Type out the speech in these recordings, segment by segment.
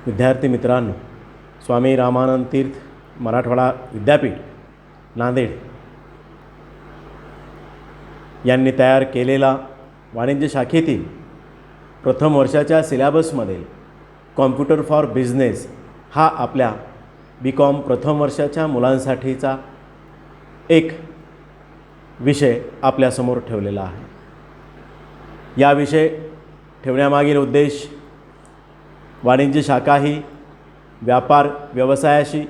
विद्यार्थी मित्रांनो, स्वामी रामानंद तीर्थ मराठवाडा विद्यापीठ नांदेड यांनी तयार केलेला वाणिज्य शाखेतील प्रथम वर्षाच्या सिलेबसमधील कॉम्प्युटर फॉर बिझनेस हा आपल्या BCom प्रथम वर्षाच्या मुलांसाठीचा एक विषय आपल्यासमोर ठेवलेला आहे। या विषय ठेवण्यामागील उद्देश वाणिज्य शाखा ही व्यापार व्यवसायाशी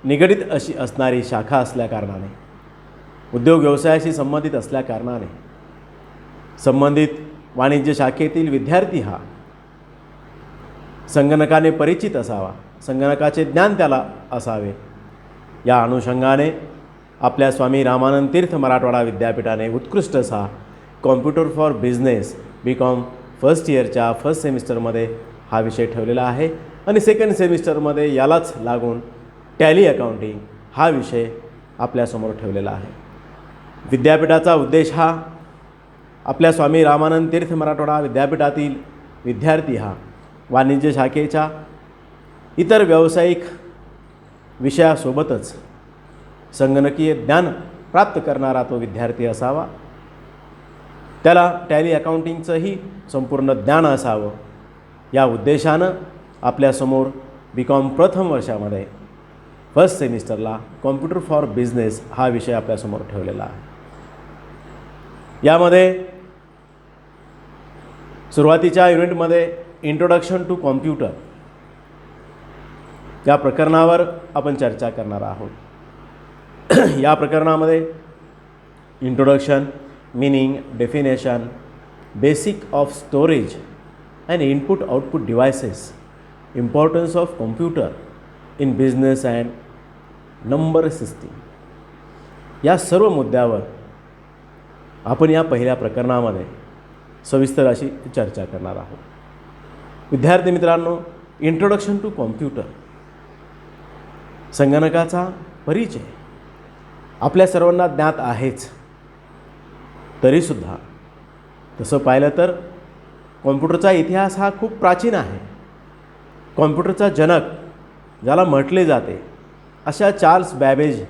निगडित अशी असणारी शाखा असल्याकारणाने, उद्योग व्यवसायाशी संबंधित असल्याकारणाने संबंधित वाणिज्य शाखेतील विद्यार्थी हा संगणकाने परिचित असावा, संगणकाचे ज्ञान त्याला असावे। या अनुषंगाने आपल्या स्वामी रामानंद तीर्थ मराठवाडा विद्यापीठाने उत्कृष्ट असा computer for business BCom first इयरच्या फर्स्ट सेमिस्टरमध्ये हा विषय ठेवलेला आहे आणि सेकंड सेमिस्टरमध्ये यालाच लागून टॅली अकाउंटिंग हा विषय आपल्यासमोर ठेवलेला आहे। विद्यापीठाचा उद्देश हा आपल्या स्वामी रामानंद तीर्थ मराठवाडा विद्यापीठातील विद्यार्थी हा वाणिज्य शाखेच्या इतर व्यावसायिक विषयासोबतच संगणकीय ज्ञान प्राप्त करणारा तो विद्यार्थी असावा, त्याला टॅली अकाउंटिंगचंही संपूर्ण ज्ञान असावं। या उद्देशानं आपल्यासमोर BCom प्रथम वर्षामध्ये फर्स्ट सेमिस्टरला कॉम्प्युटर फॉर बिझनेस हा विषय आपल्यासमोर ठेवलेला आहे। यामध्ये सुरुवातीच्या युनिटमध्ये इंट्रोडक्शन टू कॉम्प्युटर या प्रकरणावर आपण चर्चा करणार आहोत। या प्रकरणामध्ये introduction, meaning, definition, basic of storage and input output devices, importance of computer in business and number system या सर्व मुद्द्यावर आपण या पहिल्या प्रकरणामध्ये सविस्तर अशी चर्चा करणार आहोत। विद्यार्थी मित्रांनो, इंट्रोडक्शन टू कॉम्प्युटर, संगणकाचा परिचय आपल्या सर्वांना ज्ञात आहेच, तरीसुद्धा तसं पाहिलं तर कॉम्प्युटरचा इतिहास हा खूप प्राचीन आहे। कॉम्प्युटरचा जनक ज्याला म्हटले जाते अशा चार्ल्स बॅबेज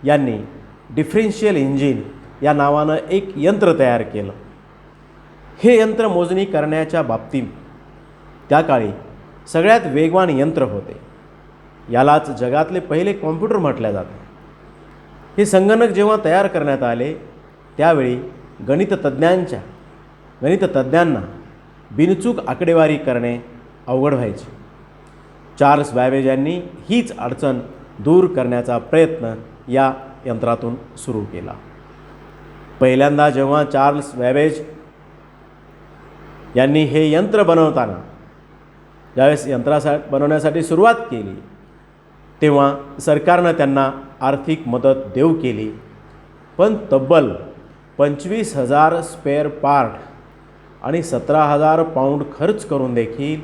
यांनी डिफरेन्शियल इंजिन या नावानं एक यंत्र तयार केलं। हे यंत्र मोजणी करण्याच्या बाबतीत त्या काळी सगळ्यात वेगवान यंत्र होते। यालाच जगातले पहिले कॉम्प्युटर म्हटले जाते। हे संगणक जेव्हा तयार करण्यात आले त्यावेळी गणिततज्ञांना बिनचूक आकडेवारी करणे अवघड व्हायचे। चार्ल्स बॅबेज यांनी हीच अडचण दूर करण्याचा प्रयत्न या यंत्रातून सुरू केला। पहिल्यांदा जेव्हा चार्ल्स बॅबेज यांनी हे यंत्र बनवताना ज्यावेळेस बनवण्यासाठी सुरुवात केली तेव्हा सरकारनं त्यांना आर्थिक मदत देऊ केली, पण तब्बल 25,000 स्पेअर पार्ट आणि 17,000 पाऊंड खर्च करून देखील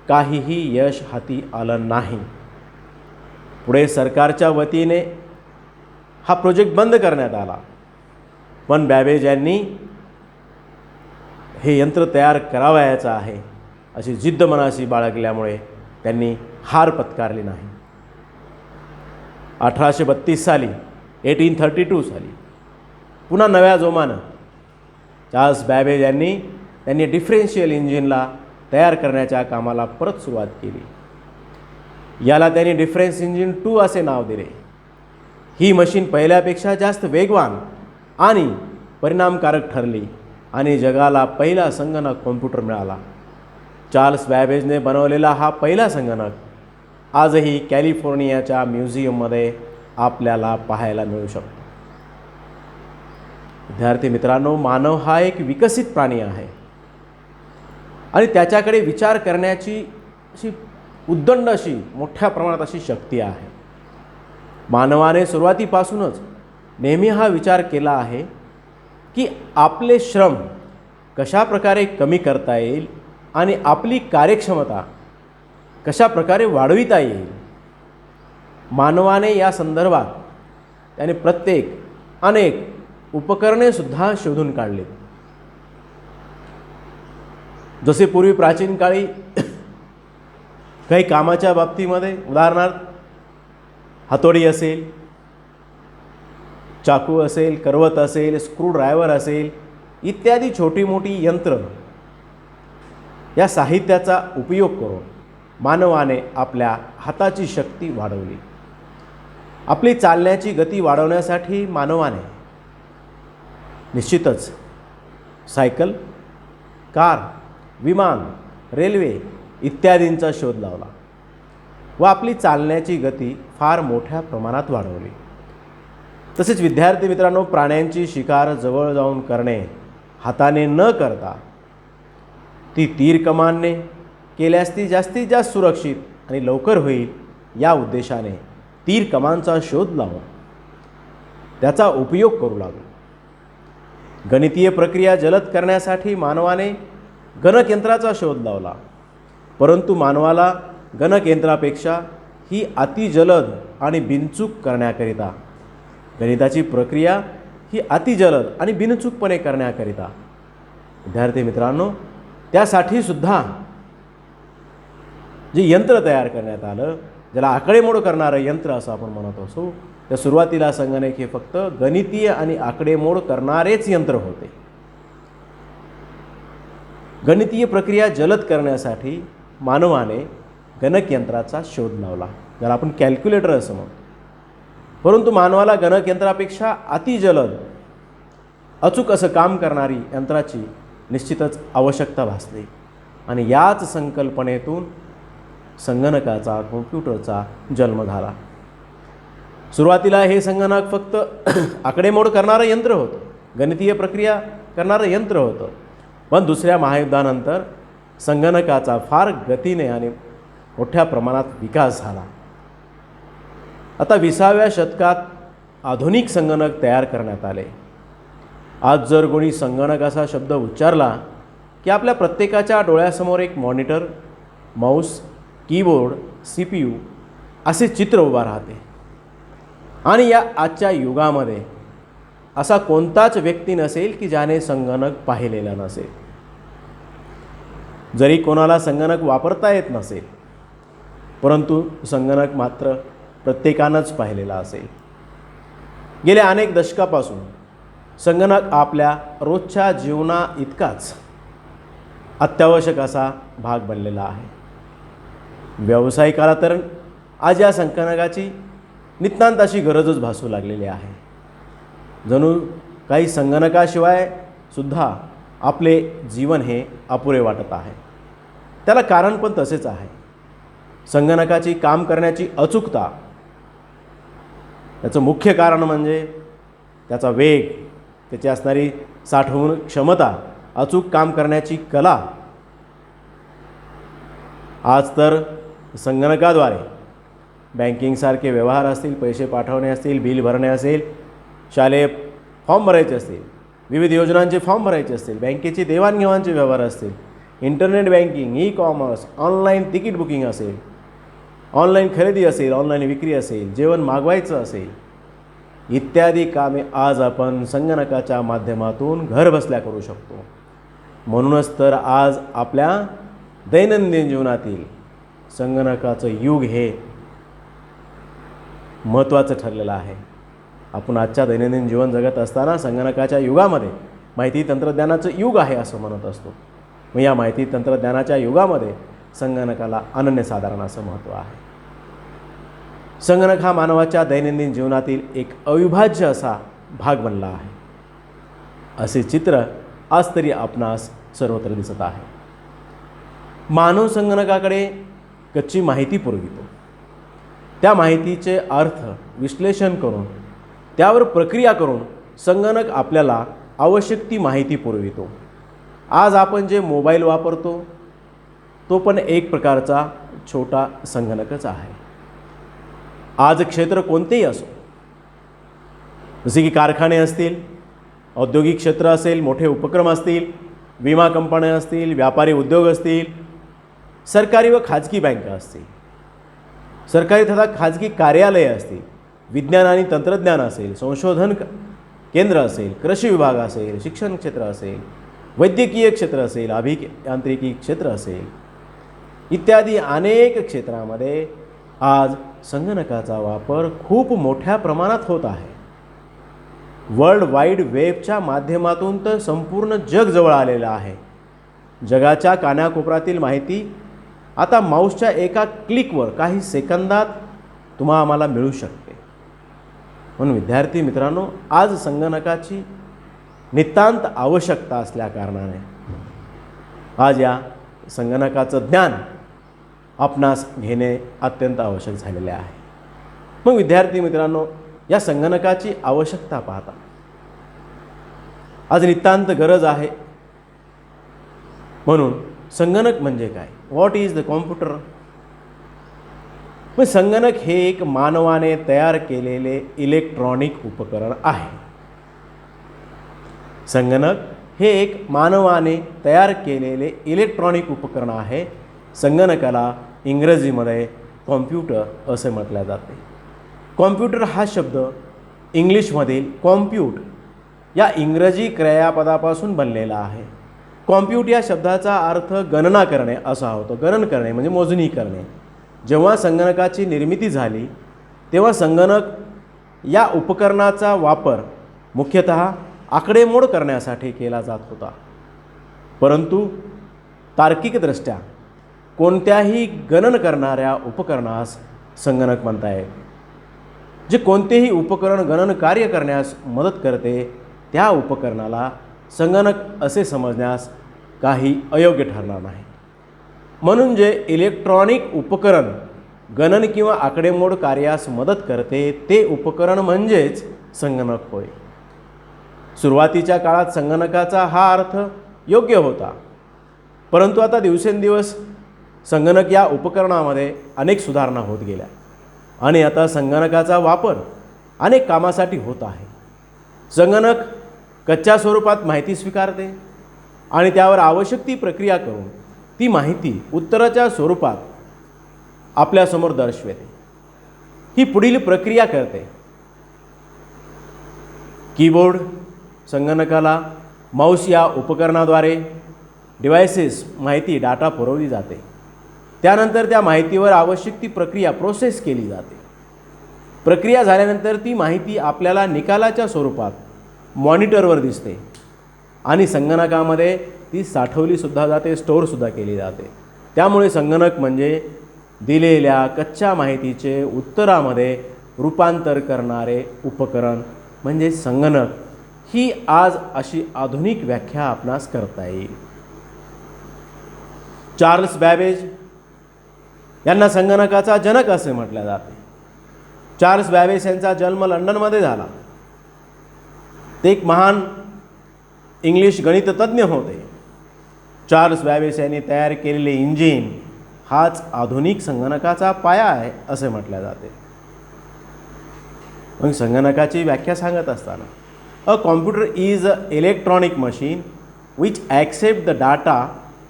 काहीही यश हाती आलं नाही। पुढे सरकारच्या वतीने हा प्रोजेक्ट बंद करण्यात आला, पण बॅबेज यांनी हे यंत्र तयार करावयाचं आहे अशी जिद्द मनाशी बाळगल्यामुळे त्यांनी हार पत्कारली नाही। 1832 साली 1832 साली पुन्हा नव्या जोमानं चार्ल्स बॅबेज यांनी डिफरेन्शियल इंजिनला तयार करण्याच्या कामाला परत सुरुवात केली। याला त्यांनी डिफरेन्स इंजिन 2 असे नाव दिले। ही मशीन पहिल्यापेक्षा जास्त वेगवान आणि परिणामकारक ठरली आणि जगाला पहिला संगणक कॉम्प्युटर मिळाला। चार्ल्स बॅबेजने बनवलेला हा पहिला संगणक आजही कॅलिफोर्नियाच्या म्युझियममध्ये आपल्याला पाहायला मिळू शकतो। विद्यार्थी मित्रांनो, मानव हा एक विकसित प्राणी आहे आणि त्याच्याकडे विचार करण्याची अशी उद्दंड अशी मोठ्या प्रमाणात अशी शक्ती आहे। मानवाने सुरुवातीपासूनच नेहमी हा विचार केला आहे की आपले श्रम कशा प्रकारे कमी करता येईल आणि आपली कार्यक्षमता कशा प्रकारे वाढविता येईल। मानवाने या संदर्भात त्याने अनेक उपकरणेसुद्धा शोधून काढली। जसे पूर्वी प्राचीन काळी काही कामाच्या बाबतीमध्ये उदाहरणार्थ हातोडी असेल, चाकू असेल, करवत असेल, स्क्रूड्रायव्हर असेल, इत्यादी छोटी मोठी यंत्र या साहित्याचा उपयोग करून मानवाने आपल्या हाताची शक्ती वाढवली. आपली चालण्याची गती वाढवण्यासाठी मानवाने निश्चितच सायकल, कार, विमान, रेल्वे इत्यादींचा शोध लावला व आपली चालण्याची गती फार मोठ्या प्रमाणात वाढवली. तसेच विद्यार्थी मित्रांनो, प्राण्यांची शिकार जवळ जाऊन करणे हाताने न करता ती तीर कमानने केल्यास ती जास्तीत जास्त सुरक्षित आणि लवकर होईल या उद्देशाने तीर कमानचा शोध लावून त्याचा उपयोग करू लागलो. गणितीय प्रक्रिया जलद करण्यासाठी मानवाने गणकयंत्राचा शोध लावला, परंतु मानवाला गणकयंत्रापेक्षा ही अतिजलद आणि बिनचूक करण्याकरिता, गणिताची प्रक्रिया ही अतिजलद आणि बिनचूकपणे करण्याकरिता विद्यार्थी मित्रांनो त्यासाठी सुद्धा जे यंत्र तयार करण्यात आलं, ज्याला आकडेमोड करणारं यंत्र असं आपण म्हणत असो, त्या सुरुवातीला संगणक हे फक्त गणितीय आणि आकडेमोड करणारेच यंत्र होते. गणितीय प्रक्रिया जलद करण्यासाठी मानवाने गणकयंत्राचा शोध लावला, ज्याला आपण कॅल्क्युलेटर असं म्हणतो. परंतु मानवाला गणकयंत्रापेक्षा अतिजलद अचूक असं काम करणारी यंत्राची निश्चितच आवश्यकता भासली आणि याच संकल्पनेतून संगणकाचा, कॉम्प्युटरचा जन्म झाला. सुरुवातीला हे संगणक फक्त आकडेमोड करणारं यंत्र होतं, गणितीय प्रक्रिया करणारं यंत्र होतं. पण दुसऱ्या महायुद्धानंतर संगणकाचा फार गतीने आणि मोठ्या प्रमाणात विकास झाला. आता 20व्या शतकात आधुनिक संगणक तयार करण्यात आले. आज जर कोणी संगणक असा शब्द उच्चारला की आपल्या प्रत्येकाच्या डोळ्यासमोर एक मॉनिटर, माऊस, कीबोर्ड, CPU असे चित्र उभा राहते. आणि या आजच्या युगामध्ये असा कोणताच व्यक्ती नसेल की ज्याने संगणक पाहिलेला नसेल. जरी कोणाला संगणक वापरता येत नसेल, परंतु संगणक मात्र प्रत्येकानंच पाहिलेला असेल. गेल्या अनेक दशकापासून संगणक आपल्या रोजच्या जीवना इतकाच अत्यावश्यक असा भाग बनलेला आहे. व्यावसायिकाला तर आज या संगणकाची नितांत अशी गरजच भासू लागलेली आहे. जणू काही संगणकाशिवाय सुद्धा आपले जीवन हे अपुरे वाटत आहे. त्याला कारण पण तसेच आहे. संगणकाची काम करण्याची अचूकता, त्याचं मुख्य कारण म्हणजे त्याचा वेग, त्याची असणारी साठवून क्षमता, अचूक काम करण्याची कला. आज तर संगणकाद्वारे बँकिंगसारखे व्यवहार असतील, पैसे पाठवणे असतील, बिल भरणे असेल, शालेय फॉर्म भरायचे असतील, विविध योजनांचे फॉर्म भरायचे असतील, बँकेची देवाणघेवाणचे व्यवहार असतील, internet banking, e-commerce, online ticket booking असेल, ऑनलाईन खरेदी असेल, ऑनलाईन विक्री असेल, जेवण मागवायचं असेल, इत्यादी कामे आज आपण संगणकाच्या माध्यमातून घर बसल्या करू शकतो. म्हणूनच तर आज आपल्या दैनंदिन जीवनातील संगणकाचं युग हे महत्त्वाचं ठरलेलं आहे. आपण आजच्या दैनंदिन जीवन जगत असताना संगणकाच्या युगामध्ये माहिती तंत्रज्ञानाचं युग आहे असं म्हणत असतो. मग या माहिती तंत्रज्ञानाच्या युगामध्ये संगणकाला अनन्यसाधारण असं महत्त्व आहे. संगणक हा मानवाच्या दैनंदिन जीवनातील एक अविभाज्य असा भाग बनला आहे. असे चित्र आज तरी आपणास सर्वत्र दिसत आहे. मानव संगणकाकडे कच्ची माहिती पुरवितो. त्या माहितीचे अर्थ विश्लेषण करून त्यावर प्रक्रिया करून संगणक आपल्याला आवश्यक ती माहिती पुरवितो. आज आपण जे मोबाईल वापरतो तो पण एक प्रकारचा छोटा संगणकच आहे. आज क्षेत्र कोणतेही असो, जसे की कारखाने असतील, औद्योगिक क्षेत्र असेल, मोठे उपक्रम असतील, विमा कंपन्या असतील, व्यापारी उद्योग असतील, सरकारी व खाजगी बँका असतील, सरकारी तथा खाजगी कार्यालये असतील, विज्ञान आणि तंत्रज्ञान असेल, संशोधन केंद्र असेल, कृषी विभाग असेल, शिक्षण क्षेत्र असेल, वैद्यकीय क्षेत्र असेल, अभियांत्रिकी क्षेत्र असेल, इत्यादी अनेक क्षेत्रामध्ये आज संगणकाचा वापर खूप मोठ्या प्रमाणात होत आहे. वर्ल्ड वाईड वेबच्या माध्यमातून तर संपूर्ण जग जवळ आलेलं आहे. जगाच्या कानाकोपऱ्यातील माहिती आता माऊसच्या एका क्लिकवर काही सेकंदात आम्हाला मिळू शकते. म्हणून विद्यार्थी मित्रांनो, आज संगणकाची नितांत आवश्यकता असल्याकारणाने आज या संगणकाचं ज्ञान आपणास घेणे अत्यंत आवश्यक झालेले आहे. मग विद्यार्थी मित्रांनो, या संगणकाची आवश्यकता पाहता आज नितांत गरज आहे. म्हणून संगणक म्हणजे काय? What is the computer? मग संगणक हे एक मानवाने तयार केलेले इलेक्ट्रॉनिक उपकरण आहे. संगणक हे एक मानवाने तयार केलेले इलेक्ट्रॉनिक उपकरण आहे. संगणकाला इंग्रजीमध्ये कॉम्प्युटर असे म्हटले जाते. कॉम्प्युटर हा शब्द इंग्लिशमधील कॉम्प्यूट या इंग्रजी क्रियापदापासून बनलेला आहे. कॉम्प्यूट या शब्दाचा अर्थ गणना करणे असा होतो. गणन करणे म्हणजे मोजणी करणे. जेव्हा संगणकाची निर्मिती झाली तेव्हा संगणक या उपकरणाचा वापर मुख्यतः आकडेमोड करण्यासाठी केला जात होता. परंतु तार्किकदृष्ट्या कोणत्याही गणन करणाऱ्या उपकरणास संगणक म्हणता येईल. जे कोणतेही उपकरण गणन कार्य करण्यास मदत करते त्या उपकरणाला संगणक असे समजण्यास काही अयोग्य ठरणार नाही. म्हणून जे इलेक्ट्रॉनिक उपकरण गणन किंवा आकडेमोड कार्यास मदत करते ते उपकरण म्हणजेच संगणक होय. सुरुवातीच्या काळात संगणकाचा हा अर्थ योग्य होता. परंतु आता दिवसेंदिवस संगणक या उपकरणामध्ये अनेक सुधारणा होत गेल्या आणि आता संगणकाचा वापर अनेक कामासाठी होत आहे. संगणक कच्च्या स्वरूपात माहिती स्वीकारते आणि त्यावर आवश्यक ती प्रक्रिया करून ती माहिती उत्तराच्या स्वरूपात आपल्यासमोर दर्शवते. ही पुढील प्रक्रिया करते. कीबोर्ड संगणकाला माऊस या उपकरणाद्वारे डिव्हाइसेस माहिती डाटा पुरवली जाते. त्यानंतर त्या माहितीवर आवश्यक ती प्रक्रिया प्रोसेस केली जाते. प्रक्रिया झाल्यानंतर ती माहिती आपल्याला निकालाच्या स्वरूपात मॉनिटरवर दिसते आणि संगणकामध्ये ती साठवलीसुद्धा जाते, स्टोअरसुद्धा केली जाते. त्यामुळे संगणक म्हणजे दिलेल्या कच्च्या माहितीचे उत्तरामध्ये रूपांतर करणारे उपकरण म्हणजे संगणक. ही आज अशी आधुनिक व्याख्या आपणास करता येईल. चार्ल्स बॅबेज यांना संगणकाचा जनक असे म्हटले जाते. चार्ल्स बॅबेज यांचा जन्म लंडनमध्ये झाला. ते एक महान इंग्लिश गणिततज्ञ होते. चार्ल्स बॅबेज यांनी तयार केलेले इंजिन हाच आधुनिक संगणकाचा पाया आहे असे म्हटले जाते. मग संगणकाची व्याख्या सांगत असताना a computer is a electronic machine which accept the data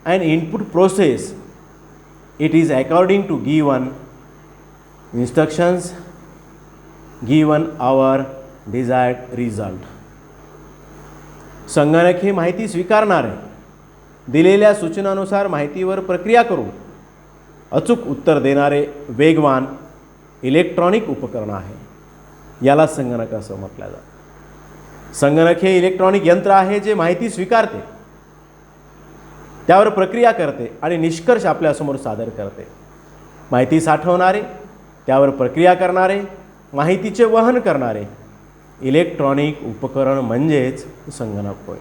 and input process it is according to given instructions given our desired result. संगणक हे माहिती स्वीकारणारे दिलेल्या सूचनानुसार माहितीवर प्रक्रिया करून अचूक उत्तर देणारे वेगवान इलेक्ट्रॉनिक उपकरण आहे. याला संगणक असं म्हटलं जातं. संगणक हे इलेक्ट्रॉनिक यंत्र आहे जे माहिती स्वीकारते, त्यावर प्रक्रिया करते आणि निष्कर्ष आपल्यासमोर सादर करते. माहिती साठवणारे, त्यावर प्रक्रिया करणारे, माहितीचे वहन करणारे इलेक्ट्रॉनिक उपकरण म्हणजेच संगणक होय.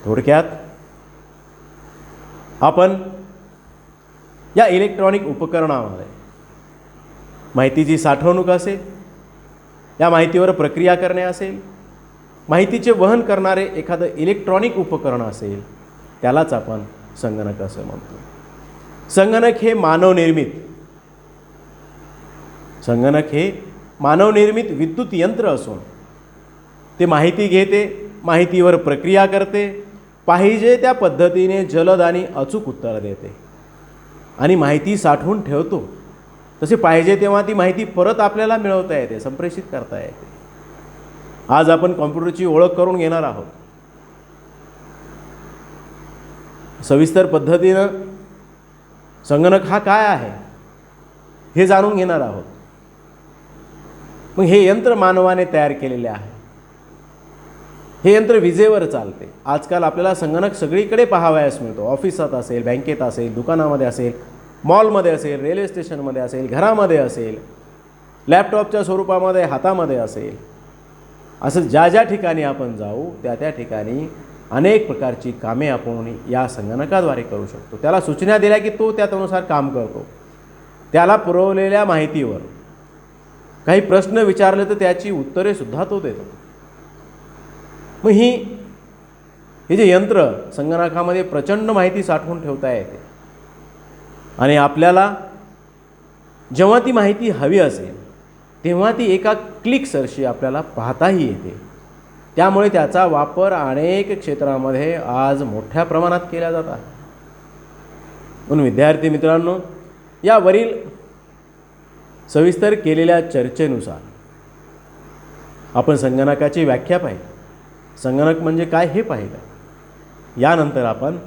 थोडक्यात आपण या इलेक्ट्रॉनिक उपकरणामध्ये माहितीची साठवणूक असेल, या माहितीवर प्रक्रिया करणे असेल, माहितीचे वहन करणारे एखादं इलेक्ट्रॉनिक उपकरण असेल, त्यालाच आपण संगणक असं म्हणतो. संगणक हे मानवनिर्मित विद्युत यंत्र असून ते माहिती घेते, माहितीवर प्रक्रिया करते, पाहिजे त्या पद्धतीने जलद आणि अचूक उत्तर देते आणि माहिती साठवून ठेवतो. तसे पाहिजे तेव्हा ती माहिती परत आपल्याला मिळवता येते, संप्रेषित करता येते. आज आपण कॉम्प्युटरची ओळख करून घेणार आहोत. सविस्तर पद्धतीनं संगणक हा काय आहे हे जाणून घेणार आहोत. मग हे यंत्र मानवाने तयार केलेले आहे. हे यंत्र विजेवर चालते. आजकाल आपल्याला संगणक सगळीकडे पाहावयास मिळतो. ऑफिसात असेल, बँकेत असेल, दुकानामध्ये असेल, मॉलमध्ये असेल, रेल्वे स्टेशनमध्ये असेल, घरामध्ये असेल, लॅपटॉपच्या स्वरूपामध्ये हातामध्ये असेल. असं ज्या ज्या ठिकाणी आपण जाऊ त्या त्या ठिकाणी अनेक प्रकारची कामे आपण या संगणकाद्वारे करू शकतो. त्याला सूचना दिल्या की तो त्यानुसार काम करतो. त्याला पुरवलेल्या माहितीवर काही प्रश्न विचारले तर त्याची उत्तरे सुद्धा तो देतो. मग हे जे यंत्र संगणकामध्ये प्रचंड माहिती साठवून ठेवता येते आणि आपल्याला जेव्हा ती माहिती हवी असेल तेव्हा ती एका क्लिकसरशी आपल्याला पाहताही येते. त्यामुळे त्याचा वापर अनेक क्षेत्रामध्ये आज मोठ्या प्रमाणात केला जात आहे. म्हणून विद्यार्थी मित्रांनो, यावरील सविस्तर केलेल्या चर्चेनुसार आपण संगणकाची व्याख्या पाहिली, संगणक म्हणजे काय हे पाहिलं. यानंतर आपण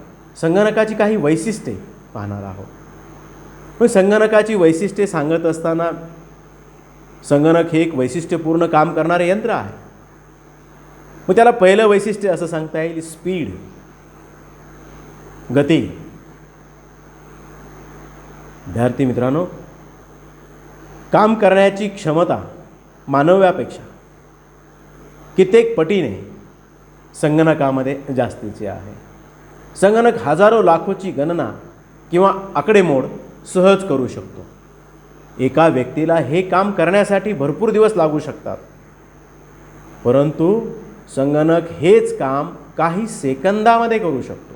संगणकाची काही वैशिष्ट्ये पाहणार आहोत. पण संगणकाची वैशिष्ट्ये सांगत असताना संगणक हे एक वैशिष्ट्यपूर्ण काम करणारे यंत्र आहे. मग त्याला पहिलं वैशिष्ट्य असं सांगता येईल स्पीड, गती. विद्यार्थी मित्रांनो, काम करण्याची क्षमता मानवापेक्षा कित्येक पटीने संगणकामध्ये जास्तीची आहे. संगणक हजारो लाखोची गणना किंवा आकडेमोड सहज करू शकतो. एका व्यक्तीला हे काम करण्यासाठी भरपूर दिवस लागू शकतात, परंतु संगणक हेच काम काही सेकंदामध्ये करू शकतो.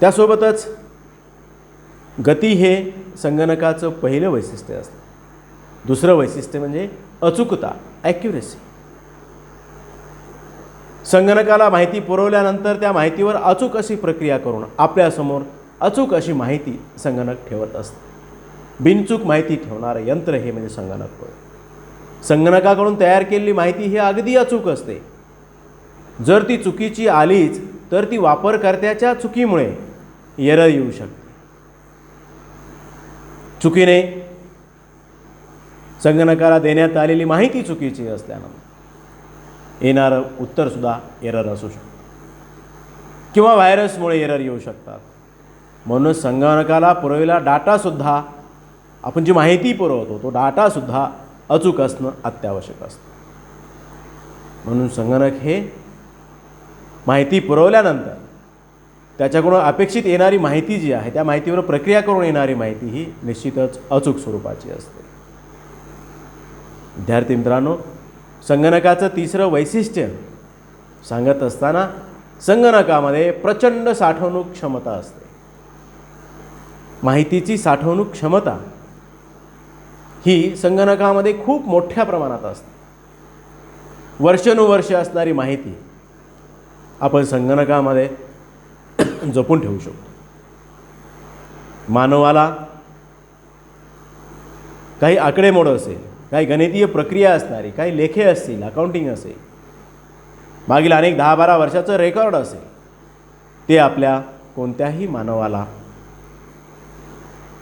त्यासोबतच गती हे संगणकाचं पहिलं वैशिष्ट्य असतं. दुसरं वैशिष्ट्य म्हणजे अचूकता, ॲक्युरेसी. संगणकाला माहिती पुरवल्यानंतर त्या माहितीवर अचूक अशी प्रक्रिया करून आपल्यासमोर अचूक अशी माहिती संगणक ठेवत असते. बिनचूक माहिती ठेवणारं यंत्र हे म्हणजे संगणक होय. संगणकाकडून तयार केलेली माहिती ही अगदी अचूक असते. जर ती चुकीची आलीच तर ती वापरकर्त्याच्या चुकीमुळे एरर येऊ शकते. चुकीने संगणकाला देण्यात आलेली माहिती चुकीची असल्यानं येणारं उत्तरसुद्धा एरर असू शकतं किंवा व्हायरसमुळे एरर येऊ शकतात. म्हणून संगणकाला पुरवलेला डाटासुद्धा, आपण जी माहिती पुरवतो तो डाटासुद्धा अचूक असणं अत्यावश्यक असतं. म्हणून संगणक हे माहिती पुरवल्यानंतर त्याच्याकडून अपेक्षित येणारी माहिती जी आहे त्या माहितीवर प्रक्रिया करून येणारी माहिती ही निश्चितच अचूक स्वरूपाची असते. विद्यार्थी मित्रांनो, संगणकाचं तिसरं वैशिष्ट्य सांगत असताना संगणकामध्ये प्रचंड साठवणूक क्षमता असते. माहितीची साठवणूक क्षमता ही संगणकामध्ये खूप मोठ्या प्रमाणात असते. वर्षानुवर्षे असणारी माहिती आपण संगणकामध्ये जपून ठेवू शकतो. मानवाला काही आकडेमोड असेल, काही गणितीय प्रक्रिया असणारी, काही लेखे असतील, अकाउंटिंग असेल, मागील अनेक 10-12 वर्षाचं रेकॉर्ड असेल, ते आपल्या कोणत्याही मानवाला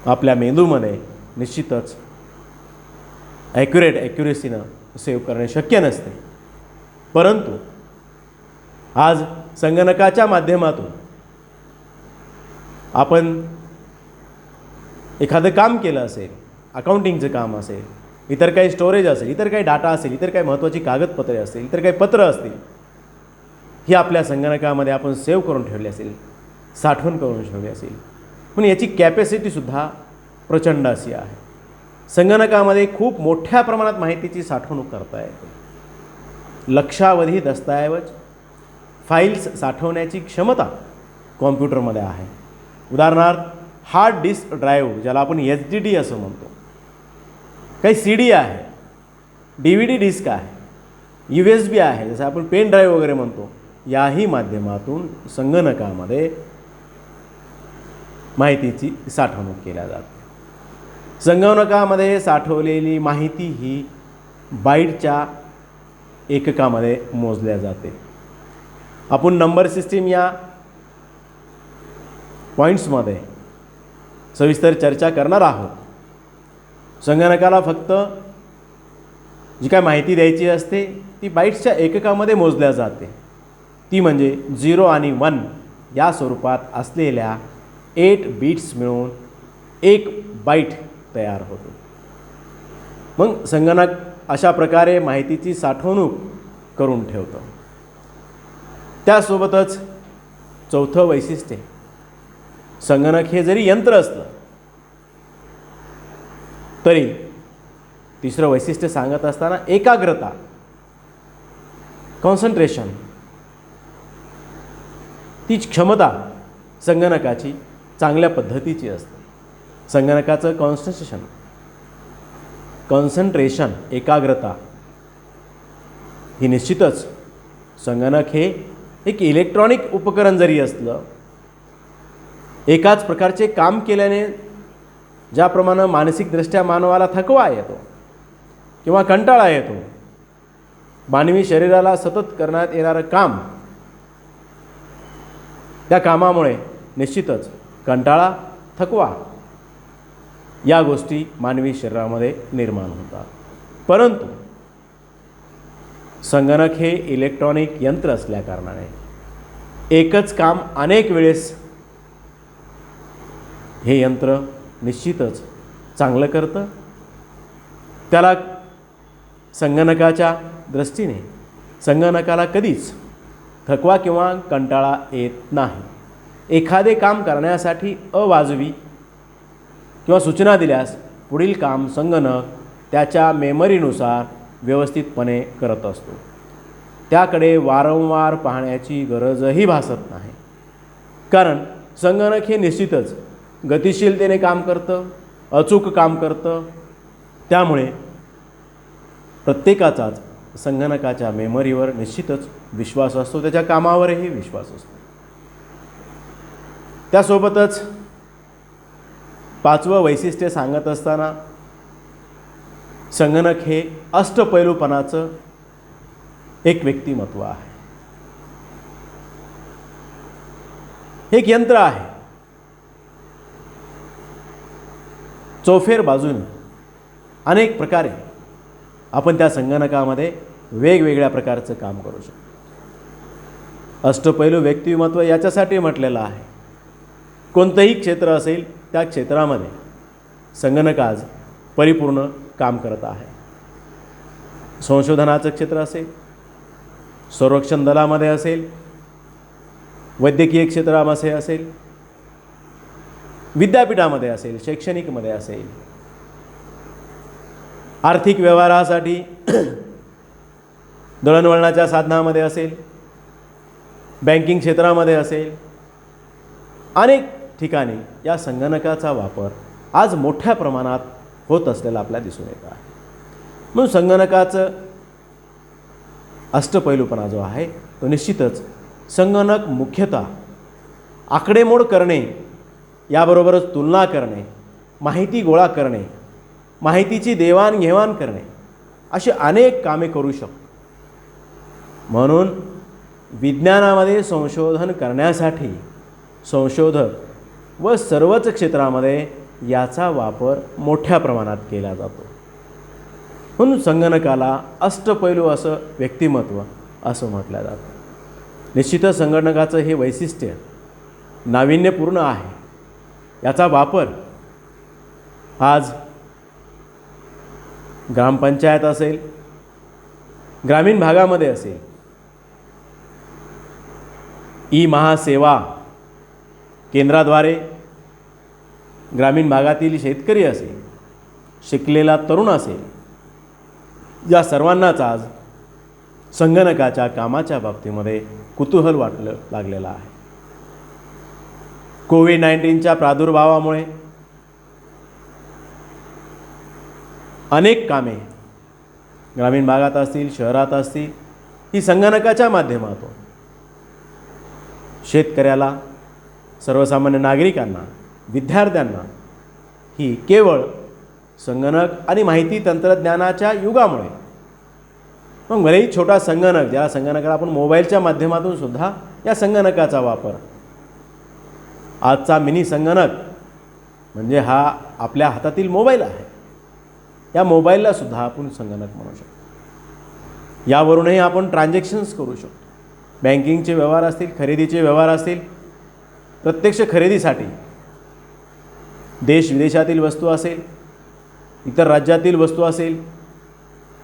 आपल्या मेंदूमध्ये निश्चितच ॲक्युरेसीनं सेव्ह करणे शक्य नसते. परंतु आज संगणकाच्या माध्यमातून आपण एखादं काम केलं असेल, अकाउंटिंगचं काम असेल, इतर काही स्टोरेज असेल, इतर काही डाटा असेल, इतर काही महत्त्वाची कागदपत्रे असतील, इतर काही पत्र असतील, ही आपल्या संगणकामध्ये आपण सेव्ह करून ठेवली असेल, साठवण करून ठेवली असेल. म्हणून याची कॅपॅसिटीसुद्धा प्रचंड अशी आहे. संगणकामध्ये खूप मोठ्या प्रमाणात माहितीची साठवणूक करता येते. लक्षावधी दस्तऐवज, फाईल्स साठवण्याची क्षमता कॉम्प्युटरमध्ये आहे. उदाहरणार्थ हार्ड डिस्क ड्राईव्ह, ज्याला आपण HDD असं म्हणतो, काही CD आहे, DVD डिस्क आहे, USB आहे, जसं आपण पेन ड्राईव्ह वगैरे म्हणतो. याही माध्यमातून संगणकामध्ये माहितीची साठवणूक केल्या जाते. संगणकामध्ये साठवलेली माहिती ही बाईटच्या एककामध्ये मोजल्या जाते. आपण नंबर सिस्टीम या पॉईंट्समध्ये सविस्तर चर्चा करणार आहोत. संगणकाला फक्त जी काय माहिती द्यायची असते ती बाईट्सच्या एककामध्ये मोजल्या जाते. ती म्हणजे 0 आणि 1 या स्वरूपात असलेल्या 8 बिट्स मिळून 1 बाईट तयार होतो. मग संगणक अशा प्रकारे माहितीची साठवणूक करून ठेवतो. त्यासोबतच चौथं वैशिष्ट्य, संगणक हे जरी यंत्र असलं तरी तिसरं वैशिष्ट्य सांगत असताना एकाग्रता, कॉन्सन्ट्रेशन, ती क्षमता संगणकाची चांगल्या पद्धतीची असते. संगणकाचं कॉन्सन्ट्रेशन, एकाग्रता ही निश्चितच, संगणक हे एक इलेक्ट्रॉनिक उपकरण जरी असलं, एकाच प्रकारचे काम केल्याने ज्याप्रमाणे मानसिकदृष्ट्या मानवाला थकवा येतो किंवा कंटाळा येतो, मानवी शरीराला सतत करण्यात येणारं काम, त्या कामामुळे निश्चितच कंटाळा, थकवा या गोष्टी मानवी शरीरामध्ये निर्माण होतात. परंतु संगणक हे इलेक्ट्रॉनिक यंत्र असल्याकारणाने एकच काम अनेक वेळेस हे यंत्र निश्चितच चांगलं करतं. त्याला संगणकाच्या दृष्टीने संगणकाला कधीच थकवा किंवा कंटाळा येत नाही. एखादे काम करण्यासाठी अवाजवी किंवा सूचना दिल्यास पुढील काम संगणक त्याच्या मेमरीनुसार व्यवस्थितपणे करत असतो. त्याकडे वारंवार पाहण्याची गरजही भासत नाही, कारण संगणक हे निश्चितच गतिशीलतेने काम करतं, अचूक काम करतं. त्यामुळे प्रत्येकाचाच संगणकाच्या मेमरीवर निश्चितच विश्वास असतो, त्याच्या कामावरही विश्वास असतो. त्यासोबतच पाचवं वैशिष्ट्य सांगत असताना संगणक हे अष्टपैलूपणाचं एक व्यक्तिमत्व आहे. एक यंत्र आहे, चौफेर बाजूने अनेक प्रकारे आपण त्या संगणकामध्ये वेगवेगळ्या प्रकारचं काम करू शकतो. अष्टपैलू व्यक्तिमत्व याच्यासाठी म्हटलेलं आहे. कोणतंही क्षेत्र असेल त्या क्षेत्रामध्ये संगणक आज परिपूर्ण काम करत आहे. संशोधनाचं क्षेत्र असेल, संरक्षण दलामध्ये असेल, वैद्यकीय क्षेत्रामध्ये असेल, विद्यापीठामध्ये असेल, शैक्षणिकमध्ये असेल, आर्थिक व्यवहारासाठी दळणवळणाच्या साधनामध्ये असेल, बँकिंग क्षेत्रामध्ये असेल, अनेक ठिकाणी या संगणकाचा वापर आज मोठ्या प्रमाणात होत असलेला आपल्याला दिसून येत आहे. म्हणून संगणकाचं अष्टपैलूपणा जो आहे तो निश्चितच संगणक मुख्यतः आकडेमोड करणे, याबरोबरच तुलना करणे, माहिती गोळा करणे, माहितीची देवाणघेवाण करणे, अशी अनेक कामे करू शकतो. म्हणून विज्ञानामध्ये संशोधन करण्यासाठी संशोधक व सर्वच क्षेत्रामध्ये याचा वापर मोठ्या प्रमाणात केला जातो. म्हणून संगणकाला अष्टपैलू असं व्यक्तिमत्व असं म्हटलं जातं. निश्चितच संगणकाचं हे वैशिष्ट्य नाविन्यपूर्ण आहे. याचा वापर आज ग्रामपंचायत असेल, ग्रामीण भागामध्ये असेल, ई महासेवा केंद्राद्वारे ग्रामीण भागातील शेतकरी असेल, शिकलेला तरुण असेल, या सर्वांनाच आज संगणकाच्या कामाच्या बाबतीमध्ये कुतूहल वाटलं लागलेलं आहे. कोविड-19च्या प्रादुर्भावामुळे अनेक कामे ग्रामीण भागात असतील, शहरात असतील, ही संगणकाच्या माध्यमातून शेतकऱ्याला, सर्वसामान्य नागरिकांना, विद्यार्थ्यांना ही केवळ संगणक आणि माहिती तंत्रज्ञानाच्या युगामुळे, मग भलेही छोटा संगणक, ज्या संगणकाला आपण मोबाईलच्या माध्यमातून सुद्धा या संगणकाचा वापर आजचा मिनी संगणक म्हणजे हा आपल्या हातातील मोबाईल आहे. या मोबाईलला सुद्धा आपण संगणक म्हणू शकतो. यावरूनही आपण ट्रान्झॅक्शन्स करू शकतो. बँकिंगचे व्यवहार असतील, खरेदीचे व्यवहार असतील, प्रत्यक्ष खरेदीसाठी देश विदेशातील वस्तू असेल, इतर राज्यातील वस्तू असेल,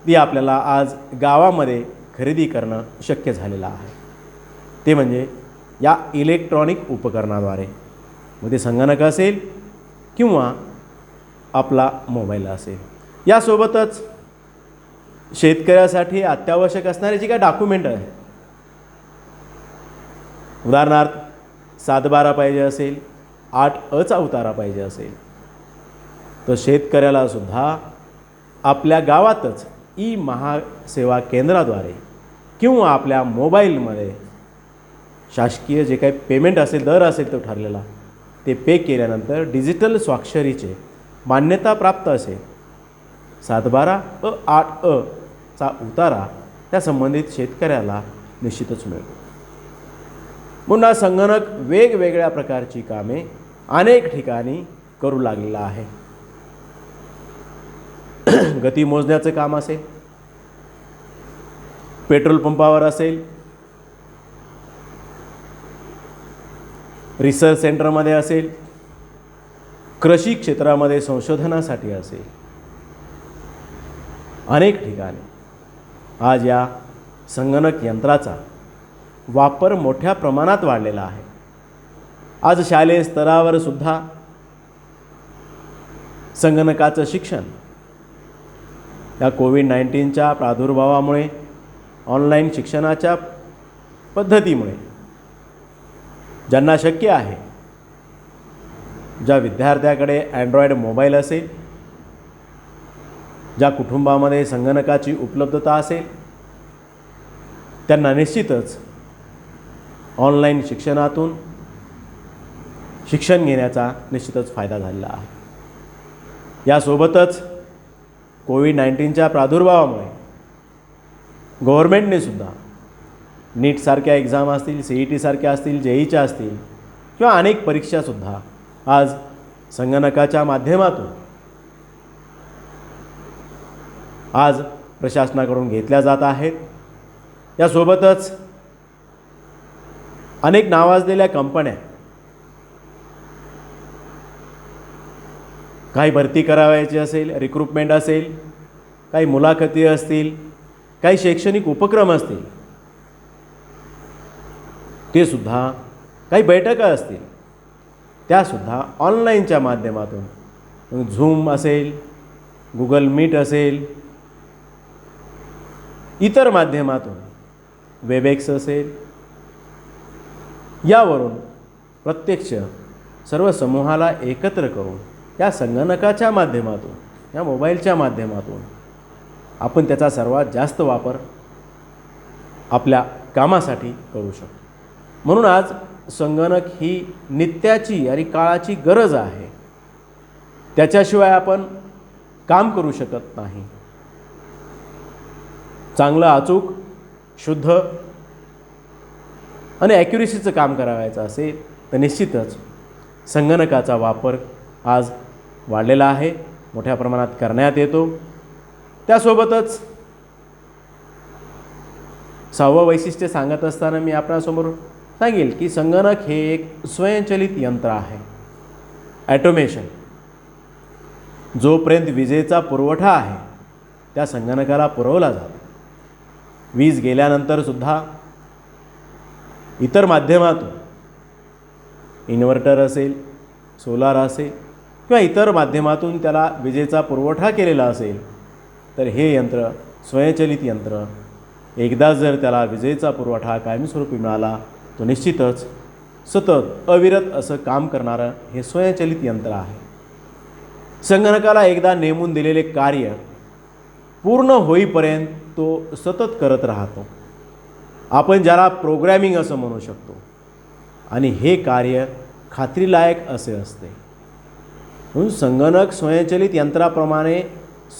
ती आपल्याला आज गावामध्ये खरेदी करणं शक्य झालेलं आहे. ते म्हणजे या इलेक्ट्रॉनिक उपकरणाद्वारे, मग ते संगणक असेल किंवा आपला मोबाईल असेल. यासोबतच शेतकऱ्यासाठी अत्यावश्यक असणारे जे काय डॉक्युमेंट आहे, उदाहरणार्थ 7/12 पाहिजे असेल, 8अचा उतारा पाहिजे असेल, तर शेतकऱ्याला सुद्धा आपल्या गावातच ई महासेवा केंद्राद्वारे किंवा आपल्या मोबाईलमध्ये शासकीय जे काही पेमेंट असेल, दर असेल तो ठरलेला, ते पे केल्यानंतर डिजिटल स्वाक्षरीचे मान्यता प्राप्त असेल 7/12 8अचा उतारा त्या संबंधित शेतकऱ्याला निश्चितच मिळतो. म्हणून हा संगणक वेगवेगळ्या प्रकारची कामे अनेक ठिकाणी करू लागलेला आहे. गती मोजण्याचं काम असेल, पेट्रोल पंपावर असेल, रिसर्च सेंटरमध्ये असेल, कृषी क्षेत्रामध्ये संशोधनासाठी असेल, अनेक ठिकाणी आज या संगणक यंत्राचा वापर मोठ्या प्रमाणात वाढलेला आहे. आज शालेय स्तरावर सुद्धा संगणकाचं शिक्षण या कोविड-19च्या प्रादुर्भावामुळे, ऑनलाईन शिक्षणाच्या पद्धतीमुळे ज्यांना शक्य आहे, ज्या विद्यार्थ्याकडे अँड्रॉइड मोबाईल असेल, ज्या कुटुंबामध्ये संगणकाची उपलब्धता असेल, त्यांना निश्चितच ऑनलाईन शिक्षणातून शिक्षण घेण्याचा निश्चितच फायदा झालेला आहे. यासोबतच कोविड-19च्या प्रादुर्भावामुळे गव्हर्मेंटने सुद्धा नीटसारख्या एक्झाम असतील, CET सारख्या असतील, JEEच्या असतील किंवा अनेक परीक्षासुद्धा आज संगणकाच्या माध्यमातून आज प्रशासनाकडून घेतल्या जात आहेत. यासोबतच अनेक नावाजलेल्या कंपन्या काही भरती करावयाची असेल, रिक्रुटमेंट असेल, काही मुलाखती असतील, काही शैक्षणिक उपक्रम असतील, ते सुद्धा काही बैठका असतील, त्यासुद्धा ऑनलाईनच्या माध्यमातून झूम असेल, गुगल मीट असेल, इतर माध्यमातून वेबएक्स असेल, यावरून प्रत्यक्ष सर्व समूहाला एकत्र करून या संगणकाच्या माध्यमातून, या मोबाईलच्या माध्यमातून आपण त्याचा सर्वात जास्त वापर आपल्या कामासाठी करू शकतो. म्हणून आज संगणक ही नित्याची आणि काळाची गरज आहे. त्याच्याशिवाय आपण काम करू शकत नाही. चांगलं, अचूक, शुद्ध आणि ॲक्युरेसीचं काम करायचं असेल तर निश्चितच संगणकाचा वापर आज वाढलेला आहे, मोठ्या प्रमाणात करण्यात येतो. त्यासोबतच 6वं वैशिष्ट्य सांगत असताना मी आपणासमोर सांगेल की संगणक हे एक स्वयंचलित यंत्र आहे, ॲटोमेशन. जोपर्यंत विजेचा पुरवठा आहे त्या संगणकाला पुरवला जातो. वीज गेल्यानंतरसुद्धा इतर माध्यमातून, इन्व्हर्टर असेल, सोलार असेल किंवा इतर माध्यमातून त्याला विजेचा पुरवठा केलेला असेल तर हे यंत्र, स्वयंचलित यंत्र, एकदा जर त्याला विजेचा पुरवठा कायमस्वरूपी मिळाला तो निश्चितच सतत अविरत असं काम करणारं हे स्वयंचलित यंत्र आहे. संगणकाला एकदा नेमून दिलेले कार्य पूर्ण होईपर्यंत तो सतत करत राहतो. आपण ज्याला प्रोग्रॅमिंग असं म्हणू शकतो. आणि हे कार्य खात्रीलायक असे असते. म्हणून संगणक स्वयंचलित यंत्राप्रमाणे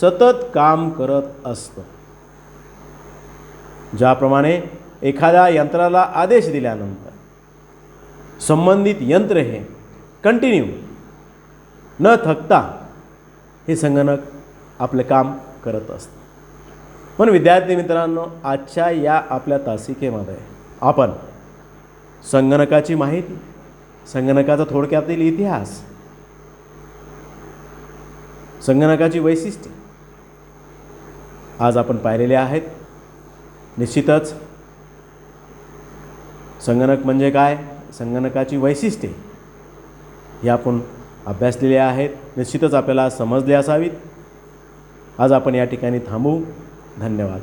सतत काम करत असतं. ज्याप्रमाणे एखाद्या यंत्राला आदेश दिल्यानंतर संबंधित यंत्र हे कंटिन्यू न थकता हे संगणक आपलं काम करत असतं. पण विद्यार्थी मित्रांनो, आजच्या या आपल्या तासिकेमध्ये आपण संगणकाची माहिती, संगणकाचा थोडक्यातील इतिहास, संगणकाची वैशिष्ट्ये आज आपण पाहिलेले आहेत. निश्चितच संगणक म्हणजे काय, संगणकाची वैशिष्ट्ये हे आपण अभ्यासलेले आहेत. निश्चितच आपल्याला समजले असावीत. आज आपण या ठिकाणी थांबू. धन्यवाद.